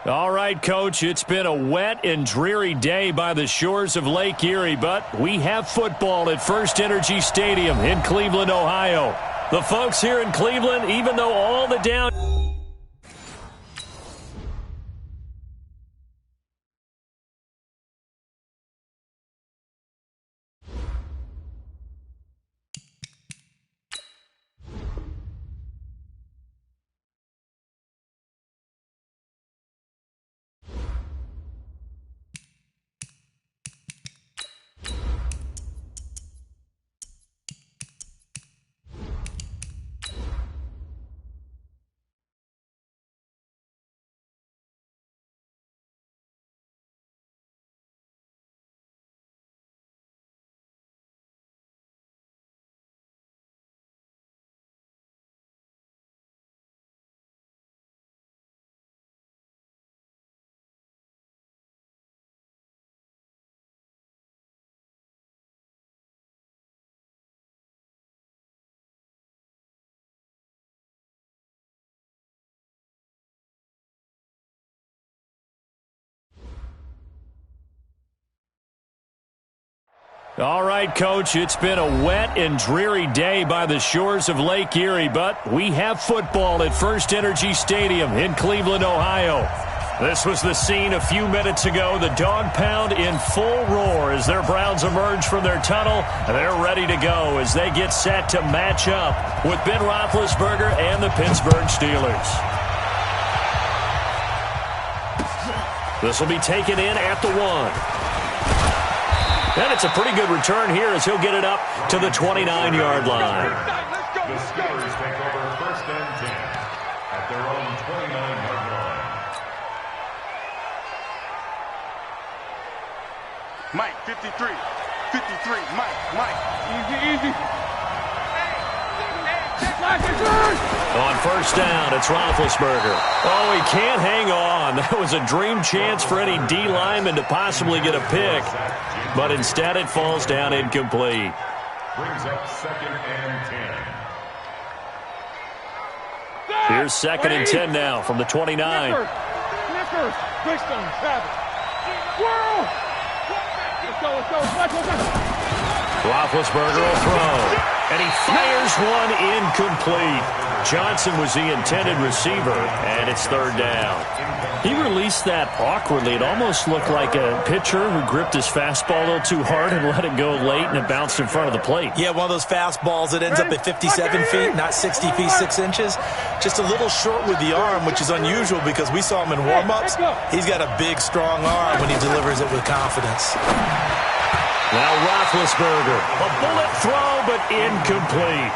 All right, Coach, it's been a wet and dreary day by the shores of Lake Erie, but we have football at First Energy Stadium in Cleveland, Ohio. The folks here in Cleveland, even though all the down... All right, Coach, it's been a wet and dreary day by the shores of Lake Erie, but we have football at First Energy Stadium in Cleveland, Ohio. This was the scene a few minutes ago. The dog pound in full roar as their Browns emerge from their tunnel. They're ready to go as they get set to match up with Ben Roethlisberger and the Pittsburgh Steelers. This will be taken in at the 1. And it's a pretty good return here as he'll get it up to the 29-yard line. The Steelers take over first and 10 at their own 29-yard line. Mike, 53. 53. Mike. Easy. On first down, it's Roethlisberger. Oh, he can't hang on. That was a dream chance for any D lineman to possibly get a pick. But instead it falls down incomplete. Brings up second and 10. Here's second and 10 now from the 29. Snickers. Big stone. Travis. Whirl. Let's go. Roethlisberger will throw. And he fires one incomplete. Johnson was the intended receiver, and it's third down. He released that awkwardly. It almost looked like a pitcher who gripped his fastball a little too hard and let it go late, and it bounced in front of the plate. Yeah, one of those fastballs that ends up at 57 feet, not 60 feet, 6 inches. Just a little short with the arm, which is unusual because we saw him in warm-ups. He's got a big, strong arm when he delivers it with confidence. Now Roethlisberger, a bullet throw, but incomplete.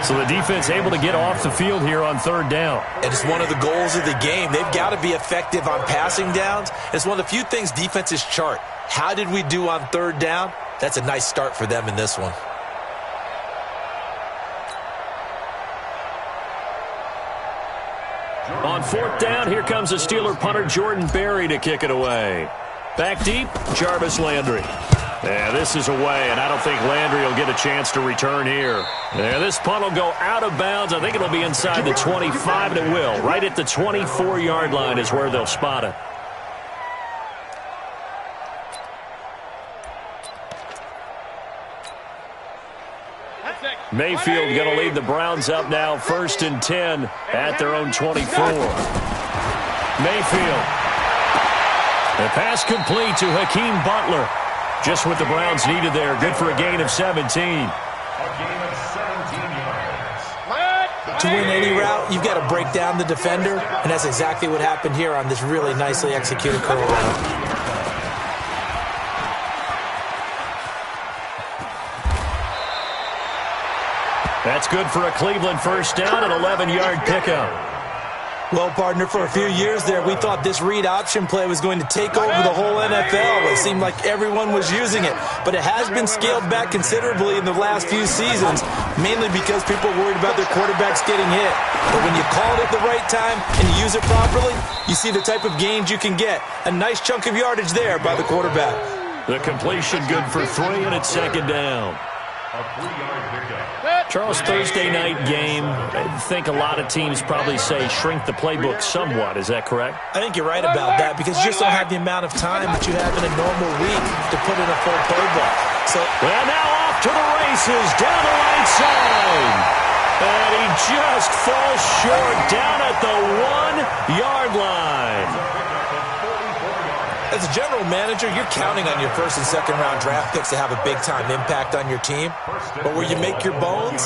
So the defense able to get off the field here on third down. And it's one of the goals of the game. They've got to be effective on passing downs. It's one of the few things defenses chart. How did we do on third down? That's a nice start for them in this one. On fourth down, here comes the Steeler punter Jordan Berry to kick it away. Back deep, Jarvis Landry. Yeah, this is away, and I don't think Landry will get a chance to return here. Yeah, this punt will go out of bounds. I think it'll be inside the 25, and it will. Right at the 24-yard line is where they'll spot it. Mayfield going to lead the Browns up now, first and 10 at their own 24. Mayfield. The pass complete to Hakeem Butler. Just what the Browns needed there. Good for a gain of 17. A gain of 17 yards. To win any route, you've got to break down the defender, and that's exactly what happened here on this really nicely executed curl route. That's good for a Cleveland first down, an 11-yard pickup. Well, partner, for a few years there, we thought this read option play was going to take over the whole NFL. It seemed like everyone was using it, but it has been scaled back considerably in the last few seasons, mainly because people are worried about their quarterbacks getting hit. But when you call it at the right time and you use it properly, you see the type of gains you can get. A nice chunk of yardage there by the quarterback. The completion good for 3, and it's second down. A 3-yard pickup. Charles, Thursday night game, I think a lot of teams probably say shrink the playbook somewhat. Is that correct? I think you're right about that because you just don't have the amount of time that you have in a normal week to put in a full playbook. So, well, now off to the races, down the right side. And he just falls short down at the 1-yard line. As a general manager, you're counting on your first and second round draft picks to have a big-time impact on your team. But where you make your bones,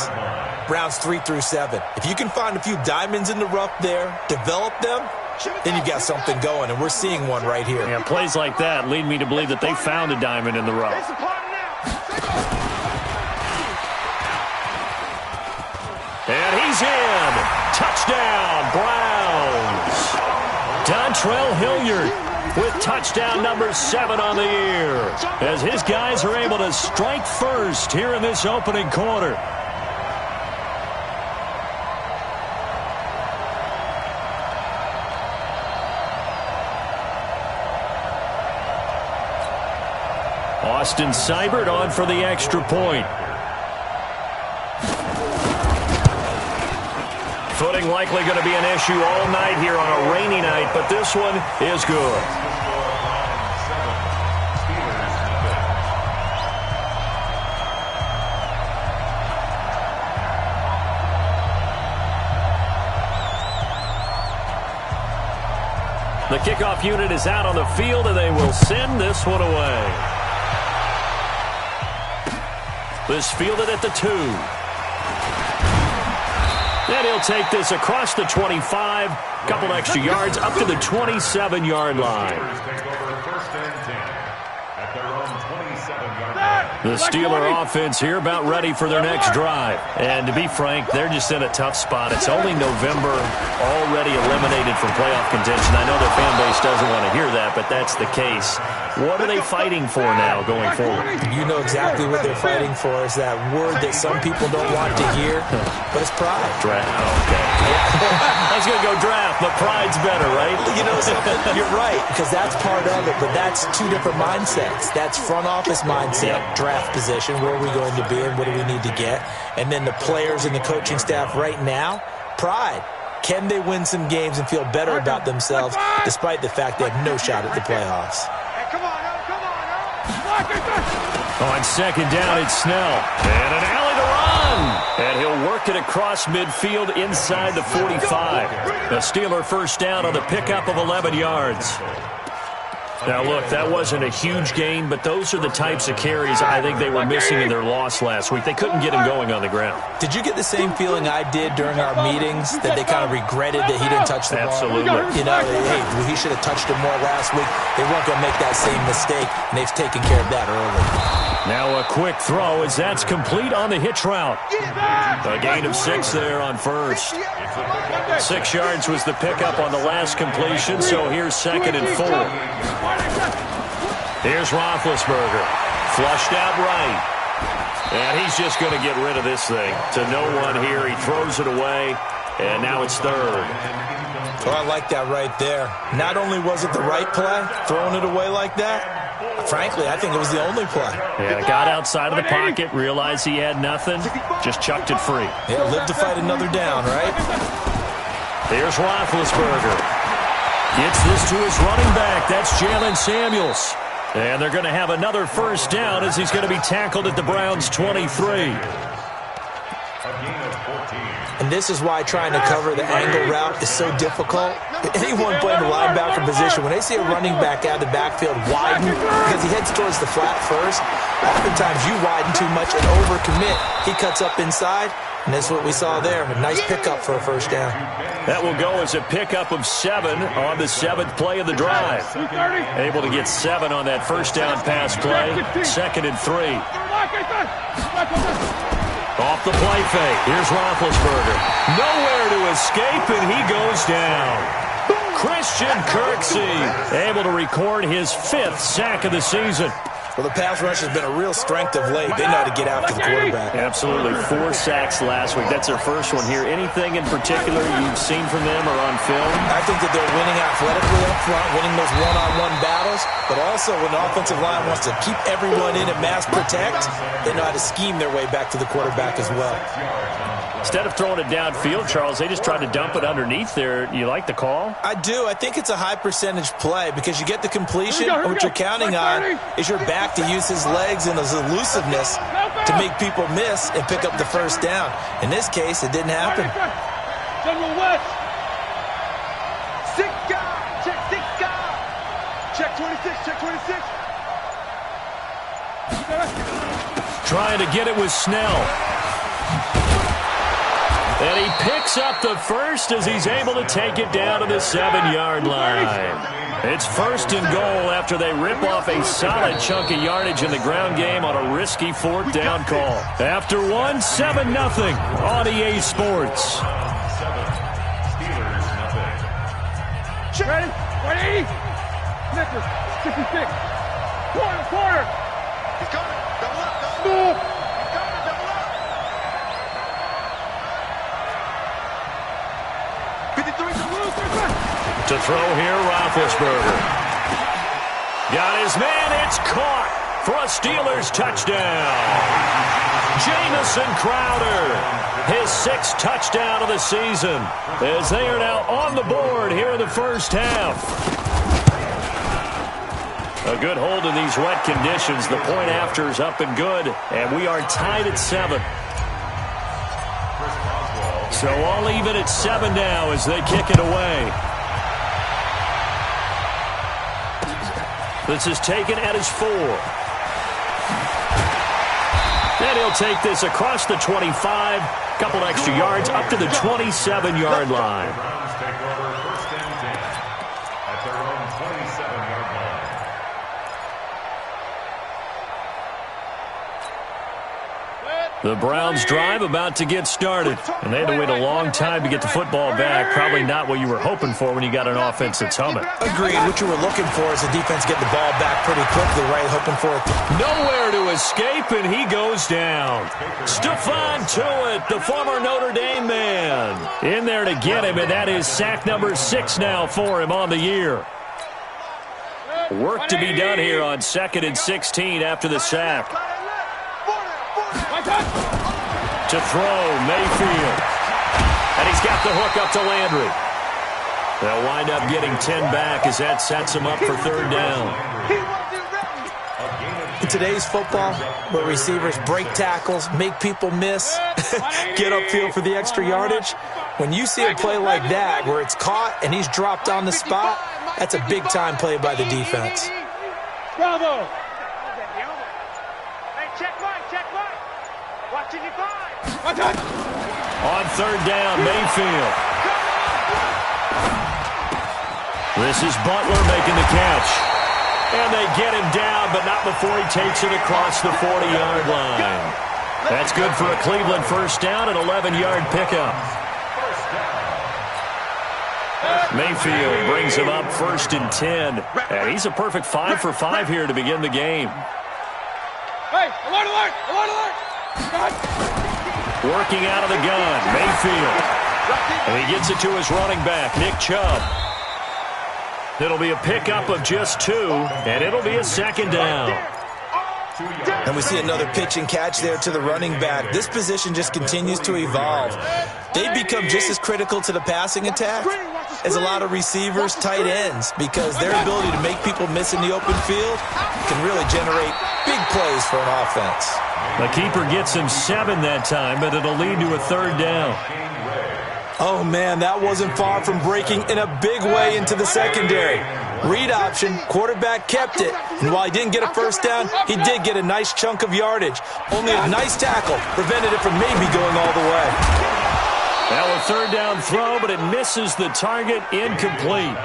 rounds 3 through 7. If you can find a few diamonds in the rough there, develop them, then you've got something going, and we're seeing one right here. Yeah, plays like that lead me to believe that they found a diamond in the rough. And he's in. Touchdown, Browns. Dontrell Hilliard with touchdown number 7 on the year, as his guys are able to strike first here in this opening quarter. Austin Seibert on for the extra point. Footing likely going to be an issue all night here on a rainy night, but this one is good. The kickoff unit is out on the field, and they will send this one away. This fielded at the 2. And he'll take this across the 25, couple extra yards, up to the 27-yard line. The Steeler offense here about ready for their next drive. And to be frank, they're just in a tough spot. It's only November, already eliminated from playoff contention. I know their fan base doesn't want to hear that, but that's the case. What are they fighting for now going forward? You know exactly what they're fighting for. Is that word that some people don't want to hear, but it's pride. Draft. Oh, okay. I was going to go draft, but pride's better, right? You know something? You're right, because that's part of it, but that's two different mindsets. That's front office mindset, draft position, where are we going to be and what do we need to get? And then the players and the coaching staff right now, pride. Can they win some games and feel better about themselves despite the fact they have no shot at the playoffs? On second down, it's Snell. And an alley to run. And he'll work it across midfield inside the 45. The Steeler first down on the pickup of 11 yards. Now, look, that wasn't a huge gain, but those are the types of carries I think they were missing in their loss last week. They couldn't get him going on the ground. Did you get the same feeling I did during our meetings, that they kind of regretted that he didn't touch the ball? Absolutely. You know, hey, he should have touched it more last week. They weren't going to make that same mistake, and they've taken care of that early. Now a quick throw as that's complete on the hitch route. A gain of 6 there on first. 6 yards was the pickup on the last completion, so here's second and 4. Here's Roethlisberger. Flushed out right. And he's just going to get rid of this thing. To no one here. He throws it away, and now it's third. Well, I like that right there. Not only was it the right play, throwing it away like that, frankly, I think it was the only play. Yeah, got outside of the pocket, realized he had nothing, just chucked it free. Yeah, live to fight another down, right? Here's Roethlisberger. Gets this to his running back. That's Jalen Samuels. And they're going to have another first down as he's going to be tackled at the Browns' 23. And this is why trying to cover the angle route is so difficult. Anyone playing the linebacker position, when they see a running back out of the backfield widen, because he heads towards the flat first, oftentimes you widen too much and overcommit. He cuts up inside, and that's what we saw there. A nice pickup for a first down. That will go as a pickup of 7 on the 7th play of the drive. Able to get 7 on that first down pass play. Second and 3. Off the play fake. Here's Roethlisberger. Nowhere to escape, and he goes down. Christian Kirksey able to record his 5th sack of the season. Well, the pass rush has been a real strength of late. They know how to get after the quarterback. Absolutely. 4 sacks last week. That's their first one here. Anything in particular you've seen from them or on film? I think that they're winning athletically up front, winning those one-on-one battles, but also when the offensive line wants to keep everyone in and mass protect, they know how to scheme their way back to the quarterback as well. Instead of throwing it downfield, Charles, they just tried to dump it underneath there. You like the call? I do. I think it's a high-percentage play because you get the completion, and what you're counting on is your back to use his legs and his elusiveness to make people miss and pick up the first down. In this case, it didn't happen. General West. Six guy. Check 26. Check 26. Trying to get it with Snell. And he picks up the first as he's able to take it down to the 7-yard line. It's 1st and goal after they rip off a solid chunk of yardage in the ground game on a risky 4th down call. After 1, 7-0 on EA Sports. Ready? 180. Snickers. 66. Quarter. He's coming. Double up. Move. To throw here, Roethlisberger. Got his man, it's caught for a Steelers touchdown. Jamison Crowder, his 6th touchdown of the season, as they are now on the board here in the first half. A good hold in these wet conditions. The point after is up and good, and we are tied at 7. So all even at 7 now as they kick it away. This is taken at his 4. Then he'll take this across the 25. Couple extra yards up to the 27-yard line. Browns take over 1st and 10 at their own 27-yard line. The Browns drive about to get started. And they had to wait a long time to get the football back. Probably not what you were hoping for when you got an offense that's humming. Agreed. What you were looking for is the defense get the ball back pretty quickly, right? Hoping for it. Nowhere to escape, and he goes down. Stephon Tuitt, the former Notre Dame man, in there to get him, and that is sack number 6 now for him on the year. Work to be done here on 2nd and 16 after the sack. To throw, Mayfield. And he's got the hook up to Landry. They'll wind up getting 10 back as that sets him up for 3rd down. In today's football, where receivers break tackles, make people miss, get upfield for the extra yardage, when you see a play like that where it's caught and he's dropped on the spot, that's a big-time play by the defense. Bravo. On 3rd down, Mayfield. This is Butler making the catch. And they get him down, but not before he takes it across the 40-yard line. That's good for a Cleveland 1st down, an 11-yard pickup. Mayfield brings him up 1st and 10. And he's a perfect 5 for 5 here to begin the game. Hey, alert! Working out of the gun, Mayfield. And he gets it to his running back, Nick Chubb. It'll be a pickup of just 2, and it'll be a 2nd down. And we see another pitch and catch there to the running back. This position just continues to evolve. They've become just as critical to the passing attack as a lot of receivers, tight ends, because their ability to make people miss in the open field can really generate big plays for an offense. The keeper gets him 7 that time, but it'll lead to a 3rd down. Oh, man, that wasn't far from breaking in a big way into the secondary. Read option, quarterback kept it, and while he didn't get a 1st down, he did get a nice chunk of yardage. Only a nice tackle prevented it from maybe going all the way. Now a 3rd down throw, but it misses the target, incomplete.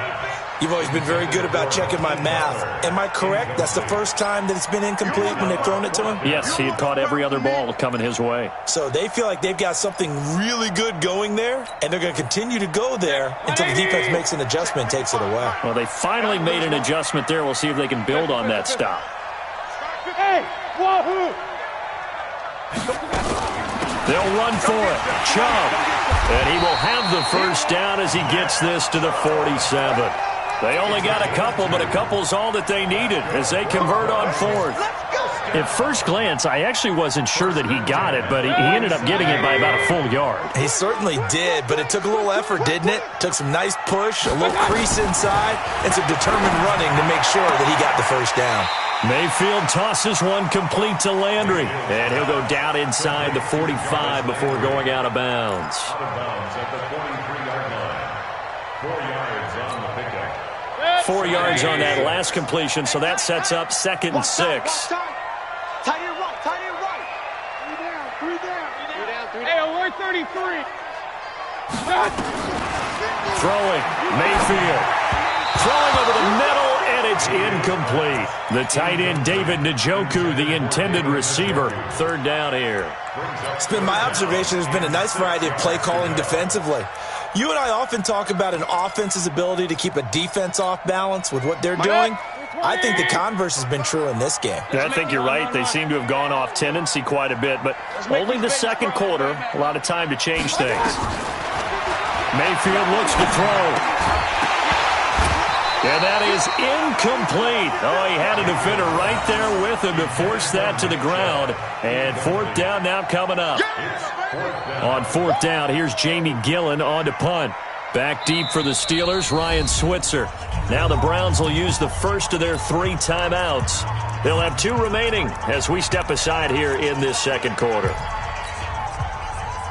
You've always been very good about checking my math. Am I correct? That's the first time that it's been incomplete when they've thrown it to him? Yes, he had caught every other ball coming his way. So they feel like they've got something really good going there, and they're going to continue to go there until the defense makes an adjustment and takes it away. Well, they finally made an adjustment there. We'll see if they can build on that stop. Hey, wahoo! They'll run for it. Chubb. And he will have the first down as he gets this to the 47. They only got a couple, but a couple's all that they needed as they convert on fourth. At first glance, I actually wasn't sure that he got it, but he ended up getting it by about a full yard. He certainly did, but it took a little effort, didn't it? Took some nice push, a little crease inside, and some determined running to make sure that he got the first down. Mayfield tosses one complete to Landry, and he'll go down inside the 45 before going out of bounds. Out of bounds at the 43-yard line. 4 yards on the pickup. 4 yards on that last completion, so that sets up 2nd and 6. Tight end right, tight end right. Three down. Hey, alert 33. Throwing, Mayfield. Throwing over the middle, and it's incomplete. The tight end, David Njoku, the intended receiver. 3rd down here. It's been my observation there's been a nice variety of play calling defensively. You and I often talk about an offense's ability to keep a defense off balance with what they're doing. I think the converse has been true in this game. I think you're right. They seem to have gone off tendency quite a bit, but only the second quarter, a lot of time to change things. Mayfield looks to throw. And that is incomplete. Oh, he had a defender right there with him to force that to the ground. And 4th down now coming up. On 4th down, here's Jamie Gillen on to punt. Back deep for the Steelers, Ryan Switzer. Now the Browns will use the first of their 3 timeouts. They'll have 2 remaining as we step aside here in this second quarter.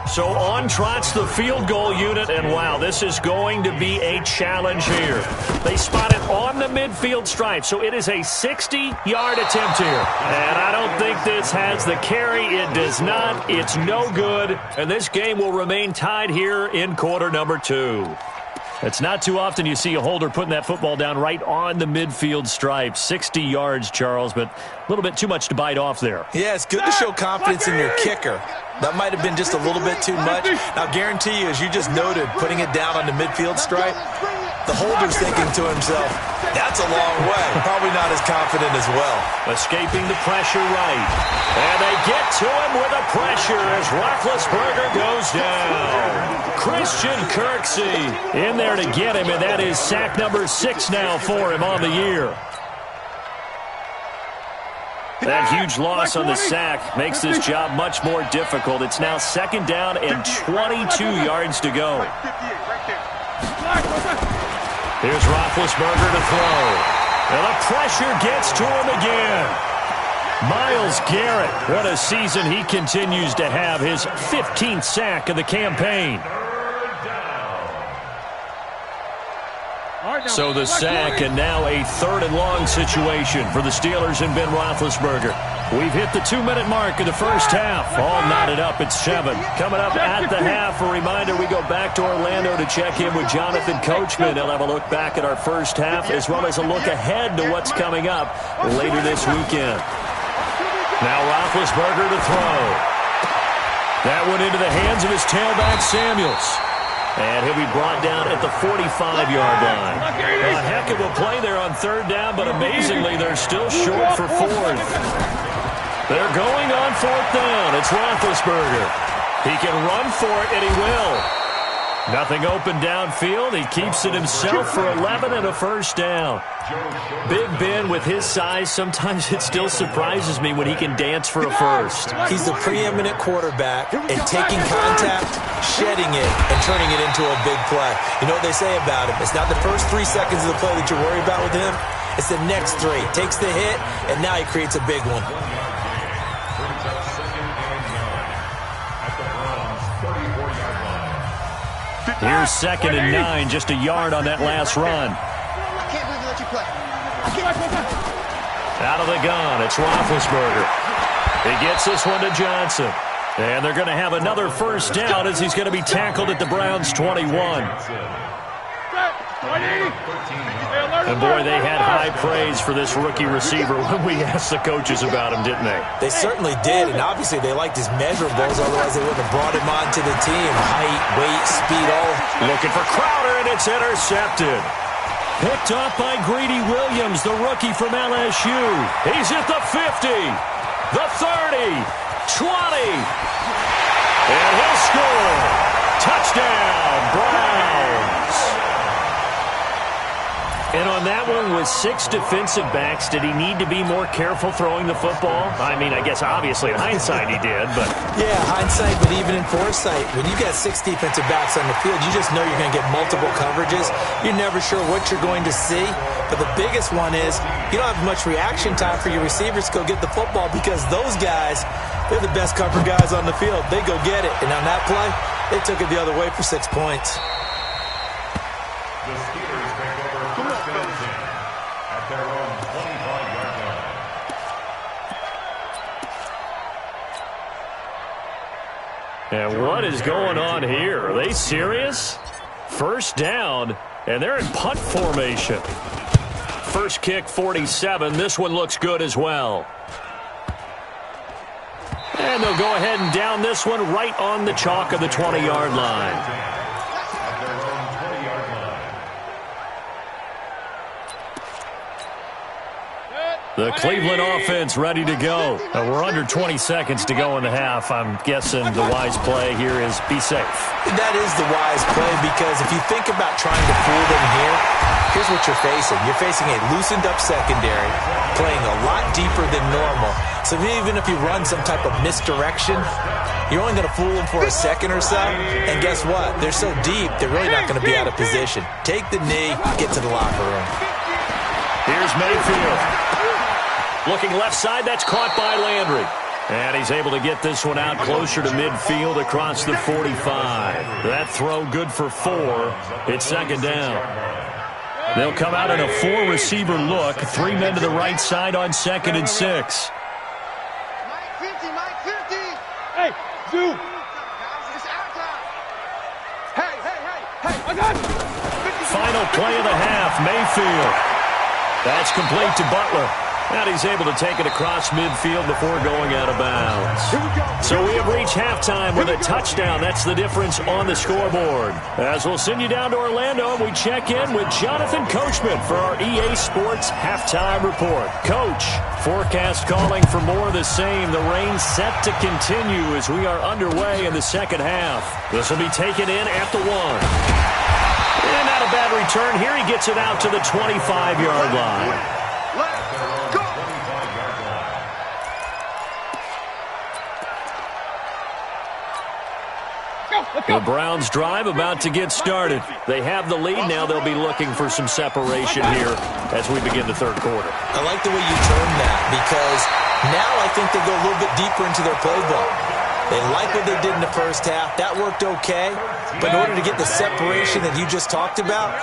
So on trots the field goal unit, and wow, this is going to be a challenge here. They spot it on the midfield stripe, so it is a 60-yard attempt here. And I don't think this has the carry. It does not. It's no good. And this game will remain tied here in quarter number 2. It's not too often you see a holder putting that football down right on the midfield stripe. 60 yards, Charles, but a little bit too much to bite off there. Yeah, it's good to show confidence in your kicker. That might have been just a little bit too much. Now, guarantee you, as you just noted, putting it down on the midfield stripe, the holder's thinking to himself, that's a long way. Probably not as confident as well. Escaping the pressure right. And they get to him with a pressure as Roethlisberger goes down. Christian Kirksey in there to get him, and that is sack number 6 now for him on the year. That huge loss on the sack makes this job much more difficult. It's now 2nd down and 22 yards to go. Here's Roethlisberger to throw. And the pressure gets to him again. Myles Garrett, what a season he continues to have. His 15th sack of the campaign. So the sack, and now a 3rd and long situation for the Steelers and Ben Roethlisberger. We've hit the 2-minute mark of the first half. All knotted up at 7. Coming up at the half, a reminder, we go back to Orlando to check in with Jonathan Coachman. He'll have a look back at our first half as well as a look ahead to what's coming up later this weekend. Now Roethlisberger to throw. That went into the hands of his tailback, Samuels. And he'll be brought down at the 45-yard line. A heck of a play there on 3rd down, but amazingly, they're still short for 4th. They're going on 4th down. It's Roethlisberger. He can run for it, and he will. Nothing open downfield. He keeps it himself for 11 and a first down. Big Ben, with his size, sometimes it still surprises me when he can dance for a first. He's the preeminent quarterback at taking contact, shedding it, and turning it into a big play. You know what they say about him? It's not the first 3 seconds of the play that you worry about with him. It's the next 3. Takes the hit, and now he creates a big one. Brings up 2nd and 9 at the Browns' 34-yard line. Here's 2nd and 9, just a yard on that last run. I can't believe you let you play. Out of the gun, it's Roethlisberger. He gets this one to Johnson. And they're going to have another first down as he's going to be tackled at the Browns' 21. And boy, they had high praise for this rookie receiver when we asked the coaches about him, didn't they? They certainly did, and obviously they liked his measurables, otherwise they wouldn't have brought him onto the team. Height, weight, speed, all. Looking for Crowder, and it's intercepted. Picked off by Greedy Williams, the rookie from LSU. He's at the 50, the 30, 20. And he'll score. Touchdown, Browns. And on that one, with 6 defensive backs, did he need to be more careful throwing the football? I mean, I guess obviously in hindsight he did, but... Yeah, hindsight, but even in foresight, when you got 6 defensive backs on the field, you just know you're going to get multiple coverages. You're never sure what you're going to see. But the biggest one is you don't have much reaction time for your receivers to go get the football because those guys, they're the best cover guys on the field. They go get it. And on that play, they took it the other way for 6 points. The Steelers take over first and 10 at their own 25-yard line. And what is going on here? Are they serious? First down, and they're in punt formation. First kick, 47. This one looks good as well. And they'll go ahead and down this one right on the chalk of the 20-yard line. The Cleveland offense ready to go. We're under 20 seconds to go in the half. I'm guessing the wise play here is be safe. That is the wise play because if you think about trying to fool them here, here's what you're facing. You're facing a loosened up secondary, playing a lot deeper than normal. So even if you run some type of misdirection, you're only going to fool them for a second or so. And guess what? They're so deep, they're really not going to be out of position. Take the knee, get to the locker room. Here's Mayfield. Looking left side, that's caught by Landry. And he's able to get this one out closer to midfield across the 45. That throw good for 4. It's second down. They'll come out in a 4-receiver look. 3 men to the right side on 2nd and 6. Mike 50, Mike 50. Hey, Zoo. It's our time. Hey. I got you. Final play of the half, Mayfield. That's complete to Butler. And he's able to take it across midfield before going out of bounds. So we have reached halftime with a touchdown. That's the difference on the scoreboard. As we'll send you down to Orlando, we check in with Jonathan Coachman for our EA Sports Halftime Report. Coach, forecast calling for more of the same. The rain set to continue as we are underway in the second half. This will be taken in at the 1. And not a bad return here. He gets it out to the 25-yard line. The Browns drive about to get started. They have the lead. Now they'll be looking for some separation here as we begin the third quarter. I like the way you term that because now I think they go a little bit deeper into their playbook. They like what they did in the first half. That worked okay. But in order to get the separation that you just talked about,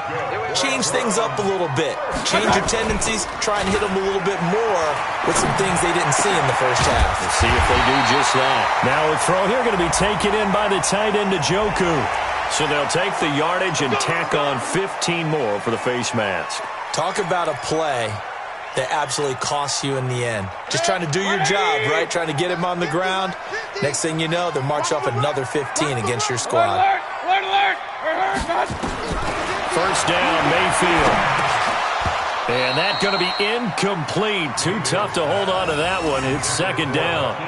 change things up a little bit. Change your tendencies. Try and hit them a little bit more with some things they didn't see in the first half. Let's see if they do just that. Now a throw here going to be taken in by the tight end, Njoku. So they'll take the yardage and tack on 15 more for the face mask. Talk about a play that absolutely costs you in the end. Just trying to do your job, right? Trying to get him on the ground. Next thing you know, they'll march off another 15 against your squad. Alert! First down, Mayfield. And that's going to be incomplete. Too tough to hold on to that one. It's second down.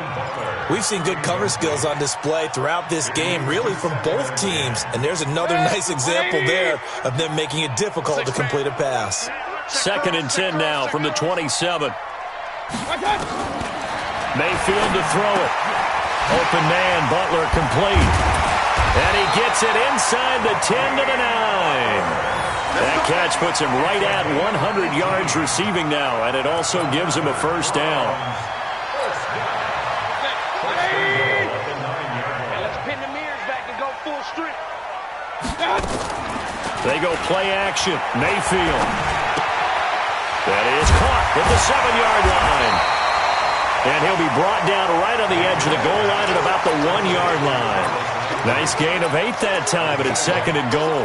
We've seen good cover skills on display throughout this game, really from both teams. And there's another nice example there of them making it difficult to complete a pass. 2nd and 10 now from the 27. Mayfield to throw it. Open man, Butler complete. And he gets it inside the 10 to the 9. That catch puts him right at 100 yards receiving now, and it also gives him a first down. Let's pin the mirrors back and go full strength. They go play action. Mayfield. That is caught at the 7-yard line. And he'll be brought down right on the edge of the goal line at about the 1-yard line. Nice gain of 8 that time, but it's 2nd and goal.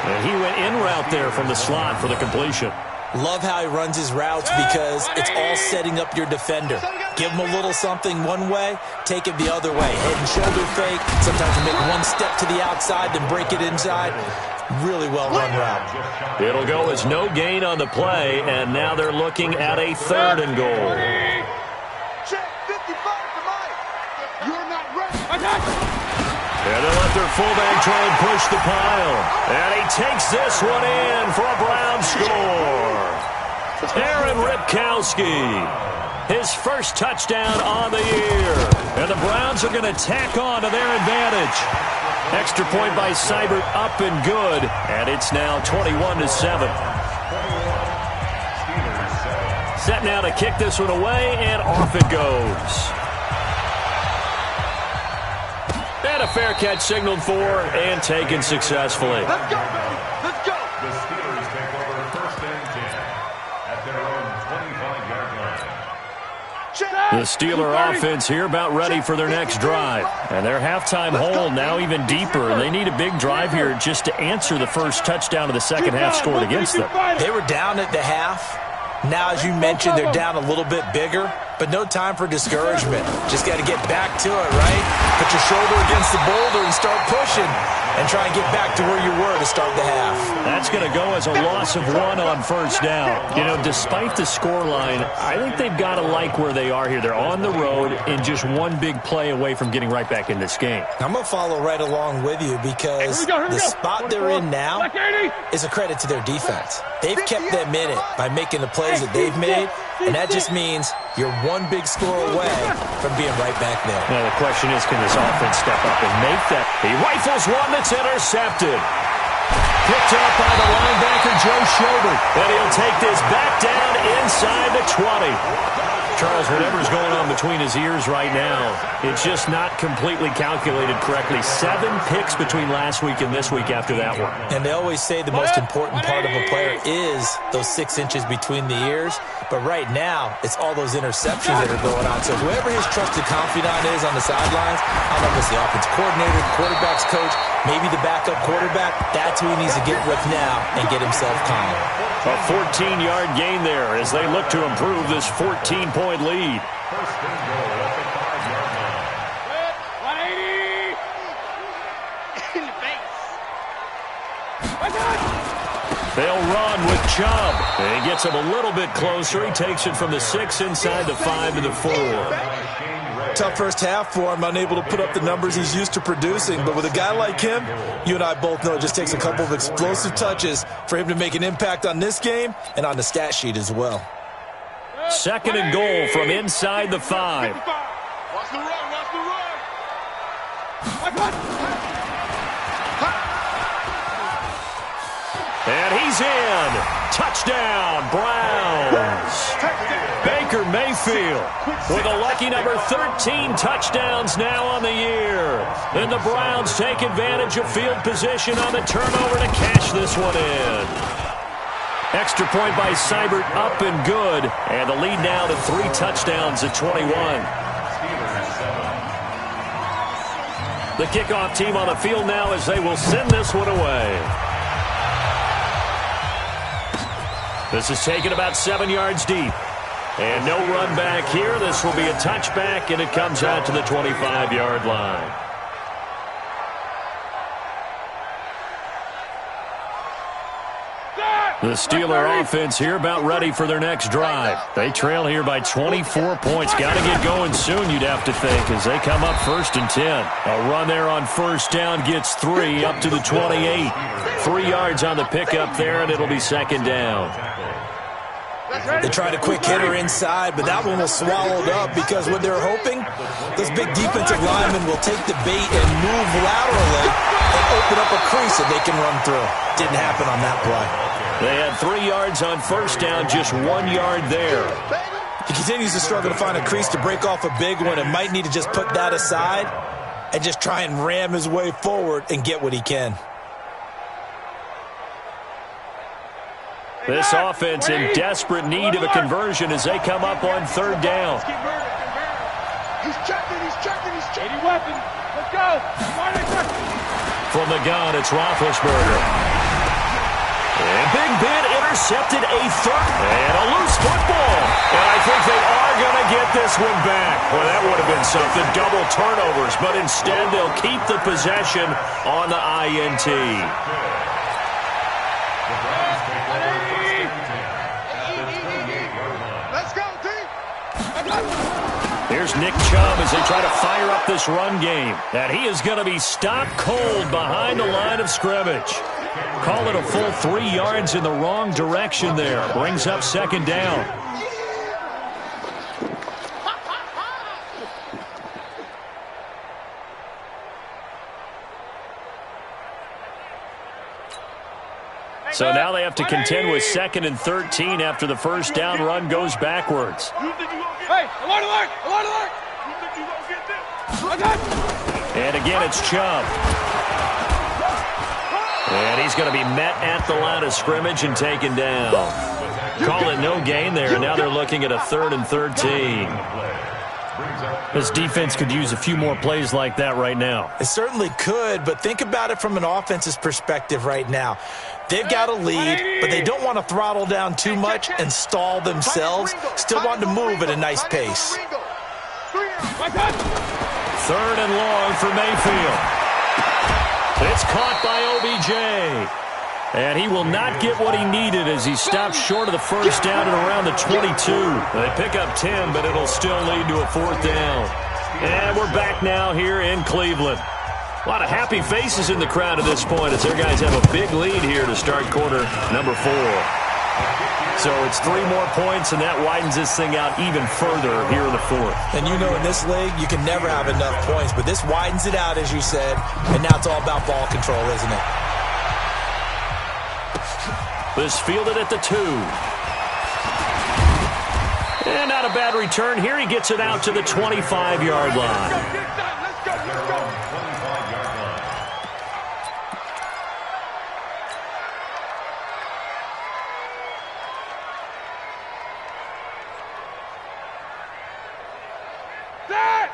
And he went in route there from the slot for the completion. Love how he runs his routes because it's all setting up your defender. Give him a little something one way, take it the other way. Head and shoulder fake. Sometimes you make one step to the outside, then break it inside. Really well-run route. It'll go as no gain on the play, and now they're looking at a 3rd and goal. Check 55 to Mike. You're not ready. And they'll let their fullback try and push the pile. And he takes this one in for a Brown score. Aaron Ripkowski. His first touchdown on the year. And the Browns are going to tack on to their advantage. Extra point by Seibert, up and good. And it's now 21-7. Set now to kick this one away, and off it goes. And a fair catch signaled for and taken successfully. Let's go, baby. Let's go. The Steelers take over 1st and 10 at their own 25-yard line. The Steeler offense here about ready for their next drive. And their halftime hole now even deeper. And they need a big drive here just to answer the first touchdown of the second half scored against them. They were down at the half. Now, as you mentioned, they're down a little bit bigger, but no time for discouragement. Just got to get back to it, right? Put your shoulder against the boulder and start pushing and try and get back to where you were to start the half. That's going to go as a loss of 1 on first down. You know, despite the scoreline, I think they've got to like where they are here. They're on the road and just one big play away from getting right back in this game. I'm going to follow right along with you because the spot they're in now is a credit to their defense. They've kept them in it by making the plays that they've made, and that just means you're one big score away from being right back there. Now the question is, can this offense step up and make that? He rifles one that's intercepted. Picked up by the linebacker, Joe Schobert. And he'll take this back down inside the 20. Charles, whatever's going on between his ears right now, it's just not completely calculated correctly. 7 picks between last week and this week after that one. And they always say the most important part of a player is those 6 inches between the ears. But right now, it's all those interceptions that are going on. So whoever his trusted confidant is on the sidelines, I don't know if it's the offensive coordinator, the quarterback's coach, maybe the backup quarterback, that's who he needs to get with now and get himself calm. A 14-yard gain there as they look to improve this 14-point lead. 1st and goal at the 5-yard line. 180. In the face. They'll run with Chubb. And he gets him a little bit closer. He takes it from the 6 inside the 5 to the 4. Tough first half for him, unable to put up the numbers he's used to producing. But with a guy like him, you and I both know it just takes a couple of explosive touches for him to make an impact on this game and on the stat sheet as well. 2nd and goal from inside the 5. Watch the run. Watch the run. And he's in. Touchdown, Browns. Baker Mayfield with a lucky number 13 touchdowns now on the year. And the Browns take advantage of field position on the turnover to cash this one in. Extra point by Seibert, up and good. And the lead now to 3 touchdowns at 21. The kickoff team on the field now as they will send this one away. This is taken about 7 yards deep. And no run back here. This will be a touchback, and it comes out to the 25-yard line. The Steeler offense here about ready for their next drive. They trail here by 24 points. Got to get going soon, you'd have to think, as they come up 1st and 10. A run there on first down gets 3 up to the 28. 3 yards on the pickup there, and it'll be 2nd down. They tried a quick hitter inside, but that one was swallowed up because what they're hoping, those big defensive linemen will take the bait and move laterally and open up a crease that they can run through. Didn't happen on that play. They had 3 yards on first down, just 1 yard there. He continues to struggle to find a crease to break off a big one and might need to just put that aside and just try and ram his way forward and get what he can. This offense in desperate need of a conversion as they come up on 3rd down. He's checking. Any weapon. Let's go. From the gun, it's Roethlisberger. And Big Ben intercepted a 3rd. And a loose football. And I think they are going to get this one back. Well, that would have been something. Double turnovers. But instead, they'll keep the possession on the INT. Let's go, team. Here's Nick Chubb as they try to fire up this run game. And he is going to be stopped cold behind the line of scrimmage. Call it a full 3 yards in the wrong direction there. Brings up second down. So now they have to contend with 2nd and 13 after the first down run goes backwards. Hey, alert, alert, alert, alert. You think you gonna get this? And again, it's Chubb. And he's going to be met at the line of scrimmage and taken down. Call it no gain there, and now they're looking at a 3rd and 13. This defense could use a few more plays like that right now. It certainly could, but think about it from an offense's perspective right now. They've got a lead, but they don't want to throttle down too much and stall themselves. Still want to move at a nice pace. 3rd and long for Mayfield. It's caught by OBJ. And he will not get what he needed as he stops short of the first down at around the 22. They pick up 10, but it'll still lead to a 4th down. And we're back now here in Cleveland. A lot of happy faces in the crowd at this point as their guys have a big lead here to start quarter number 4. So it's 3 more points, and that widens this thing out even further here in the 4th. And you know in this league, you can never have enough points, but this widens it out, as you said, and now it's all about ball control, isn't it? This fielded at the 2. And not a bad return here. He gets it out to the 25-yard line.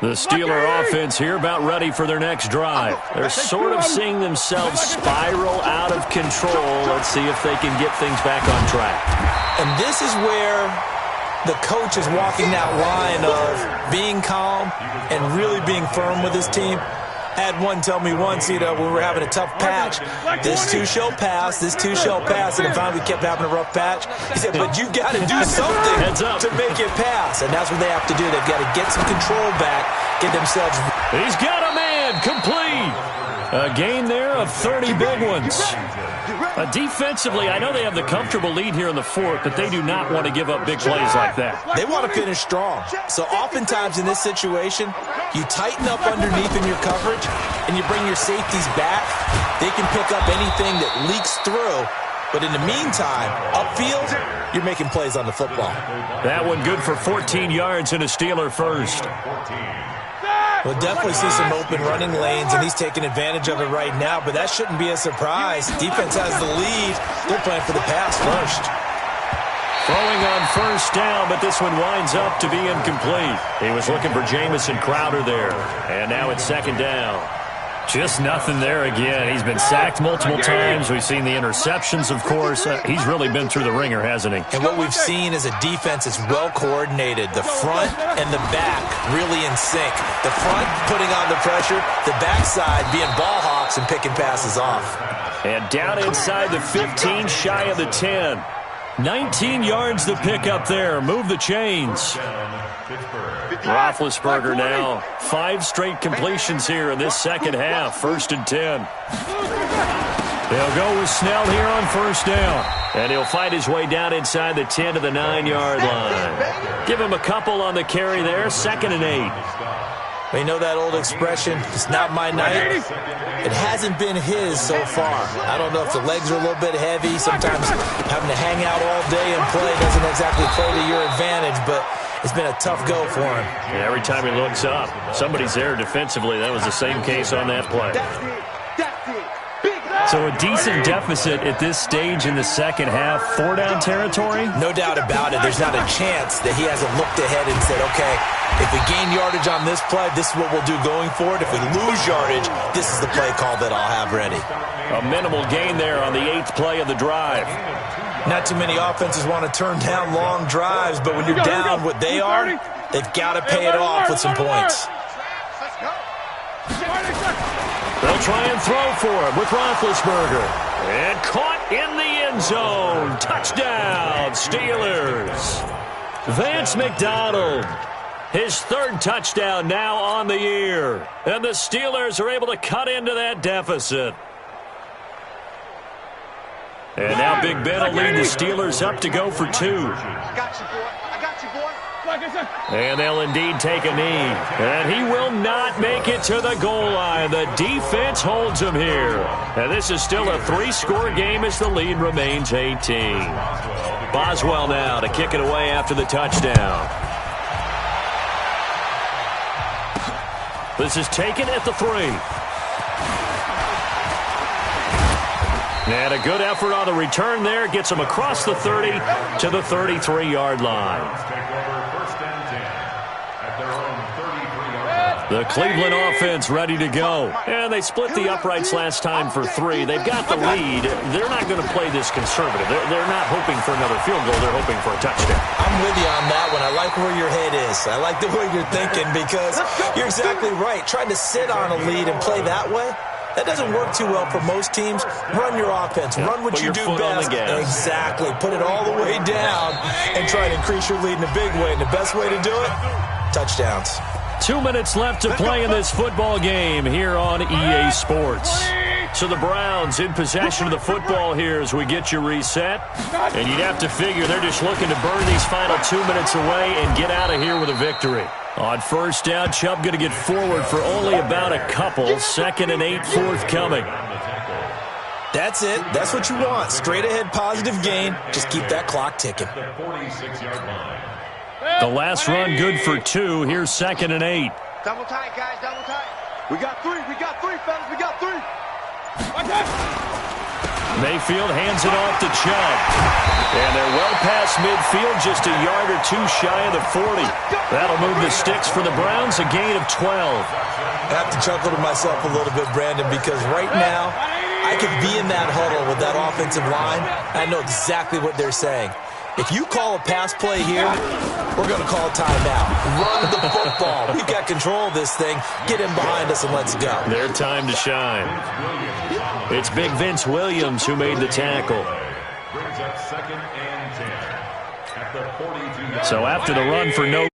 The Steeler offense here about ready for their next drive. They're sort of seeing themselves spiral out of control. Let's see if they can get things back on track. And this is where the coach is walking that line of being calm and really being firm with his team. I had one tell me once, when we were having a tough patch, this too shall pass, this too shall pass, and finally we kept having a rough patch. He said, but you've got to do something to make it pass, and that's what they have to do. They've got to get some control back, get themselves. He's got a man, complete. A gain there of 30 big ones. Defensively, I know they have the comfortable lead here in the 4th, but they do not want to give up big plays like that. They want to finish strong. So oftentimes in this situation, you tighten up underneath in your coverage, and you bring your safeties back. They can pick up anything that leaks through. But in the meantime, upfield, you're making plays on the football. That one good for 14 yards and a Steeler first. We'll definitely see some open running lanes, and he's taking advantage of it right now, but that shouldn't be a surprise. Defense has the lead. They're playing for the pass first. Throwing on first down, but this one winds up to be incomplete. He was looking for Jamison Crowder there, and now it's 2nd down. Just nothing there again. He's been sacked multiple times. We've seen the interceptions, of course. He's really been through the ringer, hasn't he? And what we've seen is a defense that's well-coordinated. The front and the back really in sync. The front putting on the pressure, the backside being ball hawks and picking passes off. And down inside the 15, shy of the 10. 19 yards to pick up there. Move the chains. Roethlisberger now. 5 straight completions here in this second half. 1st and 10. They'll go with Snell here on first down. And he'll fight his way down inside the 10 to the 9-yard line. Give him a couple on the carry there. 2nd and 8. We know that old expression, it's not my night. It hasn't been his so far. I don't know if the legs are a little bit heavy. Sometimes having to hang out all day and play doesn't exactly play to your advantage, but it's been a tough go for him. Yeah, every time he looks up, somebody's there defensively. That was the same case on that play. So a decent deficit at this stage in the second half. 4-down territory? No doubt about it. There's not a chance that he hasn't looked ahead and said, okay, if we gain yardage on this play, this is what we'll do going forward. If we lose yardage, this is the play call that I'll have ready. A minimal gain there on the 8th play of the drive. Not too many offenses want to turn down long drives, but when you're down what they are, they've got to pay it off with some points. They'll try and throw for him with Roethlisberger. And caught in the end zone. Touchdown, Steelers. Vance McDonald, his third touchdown now on the year. And the Steelers are able to cut into that deficit. And now Big Ben will lead the Steelers up to go for 2. I got you, boy. I got you, boy. And they'll indeed take a knee. And he will not make it to the goal line. The defense holds him here. And this is still a 3-score game as the lead remains 18. Boswell now to kick it away after the touchdown. This is taken at the 3. And a good effort on the return there. Gets him across the 30 to the 33-yard line. The Cleveland offense ready to go. And they split the uprights last time for 3. They've got the lead. They're not going to play this conservative. They're not hoping for another field goal. They're hoping for a touchdown. I'm with you on that one. I like where your head is. I like the way you're thinking because you're exactly right. Trying to sit on a lead and play that way, that doesn't work too well for most teams. Run your offense. Run what you do best. Exactly. Put it all the way down and try to increase your lead in a big way. And the best way to do it, touchdowns. 2 minutes left to play in this football game here on EA Sports. So the Browns in possession of the football here as we get you reset. And you'd have to figure they're just looking to burn these final 2 minutes away and get out of here with a victory. On first down, Chubb going to get forward for only about a couple. 2nd and 8 forthcoming. That's it. That's what you want. Straight ahead positive gain. Just keep that clock ticking. The last run good for 2. Here's 2nd and 8. Double tight, guys. Double tight. We got 3. We got 3, fellas. We got 3. Okay. Mayfield hands it off to Chubb. And they're well past midfield, just a yard or 2 shy of the 40. That'll move the sticks for the Browns, a gain of 12. I have to chuckle to myself a little bit, Brandon, because right now I could be in that huddle with that offensive line. I know exactly what they're saying. If you call a pass play here, we're going to call a timeout. Run the football. We've got control of this thing. Get in behind us and let's go. Their time to shine. It's Big Vince Williams who made the tackle. So after the run for no